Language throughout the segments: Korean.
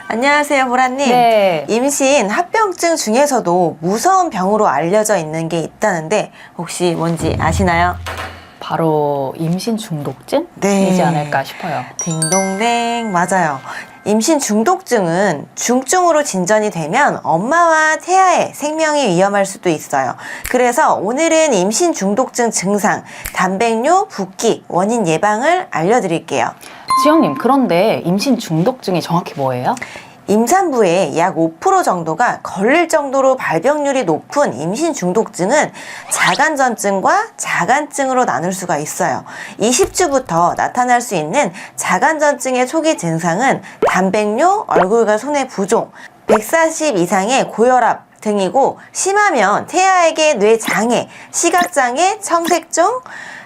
안녕하세요, 보라님. 네. 임신 합병증 중에서도 무서운 병으로 알려져 있는 게 있다는데 혹시 뭔지 아시나요? 바로 임신 중독증이지 네. 않을까 싶어요. 딩동댕, 맞아요. 임신 중독증은 중증으로 진전이 되면 엄마와 태아의 생명이 위험할 수도 있어요. 그래서 오늘은 임신 중독증 증상, 단백뇨, 붓기, 원인 예방을 알려드릴게요. 지영님, 그런데 임신 중독증이 정확히 뭐예요? 임산부의 약 5% 정도가 걸릴 정도로 발병률이 높은 임신 중독증은 자간전증과 자간증으로 나눌 수가 있어요. 20주부터 나타날 수 있는 자간전증의 초기 증상은 단백뇨, 얼굴과 손의 부종, 140 이상의 고혈압 등이고, 심하면 태아에게 뇌장애, 시각장애, 청색종,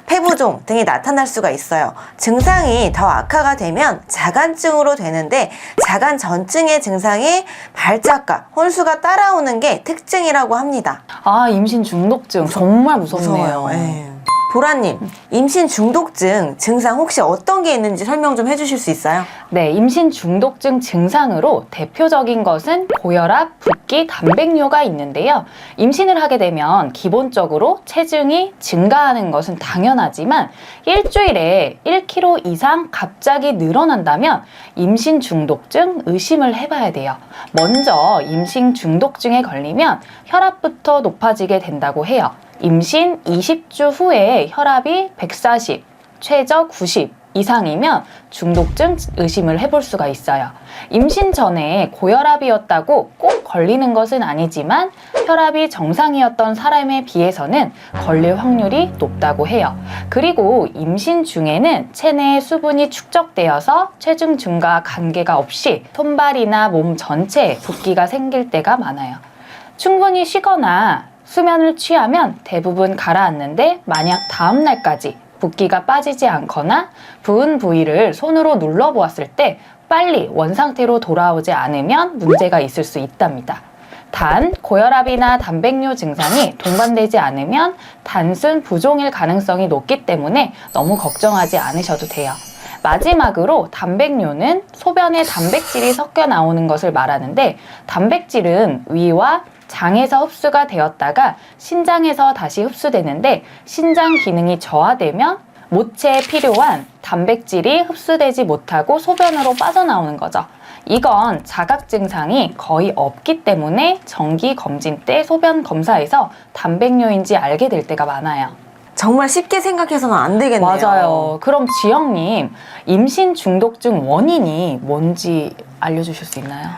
폐부종 등이 나타날 수가 있어요. 증상이 더 악화가 되면 자간증으로 되는데, 자간전증의 증상에 발작과 혼수가 따라오는 게 특징이라고 합니다. 아, 임신 중독증 정말 무섭네요. 무서워요. 예. 보라님, 임신 중독증 증상 혹시 어떤 게 있는지 설명 좀 해주실 수 있어요? 네, 임신 중독증 증상으로 대표적인 것은 고혈압, 붓기, 단백뇨가 있는데요. 임신을 하게 되면 기본적으로 체중이 증가하는 것은 당연하지만 일주일에 1kg 이상 갑자기 늘어난다면 임신 중독증 의심을 해봐야 돼요. 먼저 임신 중독증에 걸리면 혈압부터 높아지게 된다고 해요. 임신 20주 후에 혈압이 140, 최저 90 이상이면 중독증 의심을 해볼 수가 있어요. 임신 전에 고혈압이었다고 꼭 걸리는 것은 아니지만 혈압이 정상이었던 사람에 비해서는 걸릴 확률이 높다고 해요. 그리고 임신 중에는 체내에 수분이 축적되어서 체중 증가와 관계가 없이 손발이나 몸 전체에 붓기가 생길 때가 많아요. 충분히 쉬거나 수면을 취하면 대부분 가라앉는데, 만약 다음 날까지 붓기가 빠지지 않거나 부은 부위를 손으로 눌러보았을 때 빨리 원상태로 돌아오지 않으면 문제가 있을 수 있답니다. 단, 고혈압이나 단백뇨 증상이 동반되지 않으면 단순 부종일 가능성이 높기 때문에 너무 걱정하지 않으셔도 돼요. 마지막으로 단백뇨는 소변에 단백질이 섞여 나오는 것을 말하는데, 단백질은 위와 장에서 흡수가 되었다가 신장에서 다시 흡수되는데, 신장 기능이 저하되면 모체에 필요한 단백질이 흡수되지 못하고 소변으로 빠져나오는 거죠. 이건 자각 증상이 거의 없기 때문에 정기 검진 때 소변 검사에서 단백뇨인지 알게 될 때가 많아요. 정말 쉽게 생각해서는 안 되겠네요. 맞아요. 그럼 지영님, 임신 중독증 원인이 뭔지 알려주실 수 있나요?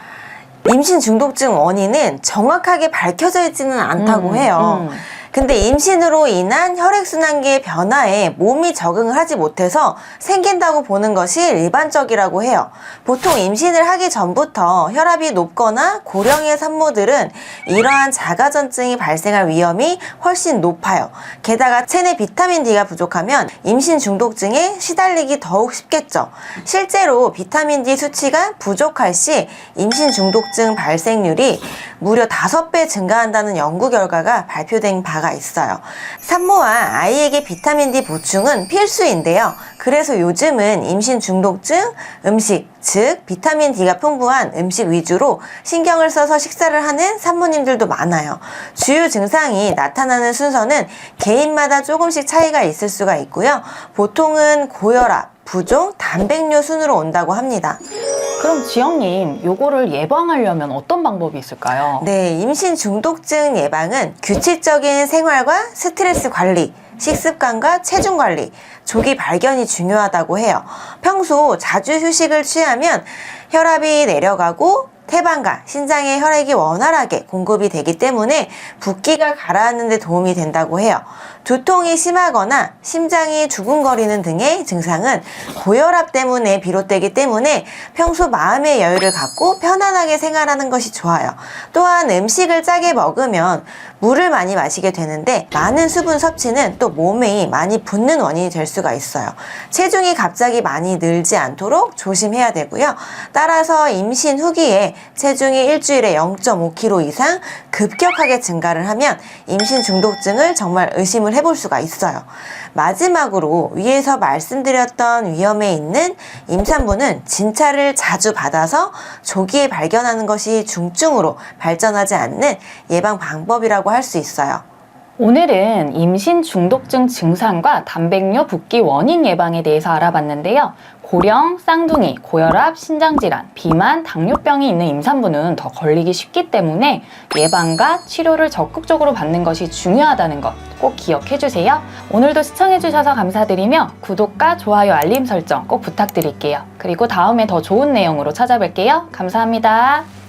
임신 중독증 원인은 정확하게 밝혀져 있지는 않다고 해요. 근데 임신으로 인한 혈액순환기의 변화에 몸이 적응을 하지 못해서 생긴다고 보는 것이 일반적이라고 해요. 보통 임신을 하기 전부터 혈압이 높거나 고령의 산모들은 이러한 자가전증이 발생할 위험이 훨씬 높아요. 게다가 체내 비타민 D가 부족하면 임신 중독증에 시달리기 더욱 쉽겠죠. 실제로 비타민 D 수치가 부족할 시 임신 중독증 발생률이 무려 5배 증가한다는 연구 결과가 발표된 바가 있어요. 산모와 아이에게 비타민 D 보충은 필수인데요. 그래서 요즘은 임신 중독증 음식, 즉 비타민 D가 풍부한 음식 위주로 신경을 써서 식사를 하는 산모님들도 많아요. 주요 증상이 나타나는 순서는 개인마다 조금씩 차이가 있을 수가 있고요. 보통은 고혈압, 부종, 단백뇨 순으로 온다고 합니다. 그럼 지영님, 요거를 예방하려면 어떤 방법이 있을까요? 네, 임신 중독증 예방은 규칙적인 생활과 스트레스 관리, 식습관과 체중 관리, 조기 발견이 중요하다고 해요. 평소 자주 휴식을 취하면 혈압이 내려가고 태반과 신장의 혈액이 원활하게 공급이 되기 때문에 붓기가 가라앉는 데 도움이 된다고 해요. 두통이 심하거나 심장이 두근거리는 등의 증상은 고혈압 때문에 비롯되기 때문에 평소 마음의 여유를 갖고 편안하게 생활하는 것이 좋아요. 또한 음식을 짜게 먹으면 물을 많이 마시게 되는데, 많은 수분 섭취는 또 몸에 많이 붓는 원인이 될 수가 있어요. 체중이 갑자기 많이 늘지 않도록 조심해야 되고요. 따라서 임신 후기에 체중이 일주일에 0.5kg 이상 급격하게 증가를 하면 임신 중독증을 정말 의심을 해볼 수가 있어요. 마지막으로 위에서 말씀드렸던 위험에 있는 임산부는 진찰을 자주 받아서 조기에 발견하는 것이 중증으로 발전하지 않는 예방 방법이라고 할 수 있어요. 오늘은 임신 중독증 증상과 단백뇨 붓기 원인 예방에 대해서 알아봤는데요. 고령, 쌍둥이, 고혈압, 신장질환, 비만, 당뇨병이 있는 임산부는 더 걸리기 쉽기 때문에 예방과 치료를 적극적으로 받는 것이 중요하다는 것 꼭 기억해 주세요. 오늘도 시청해 주셔서 감사드리며 구독과 좋아요, 알림 설정 꼭 부탁드릴게요. 그리고 다음에 더 좋은 내용으로 찾아뵐게요. 감사합니다.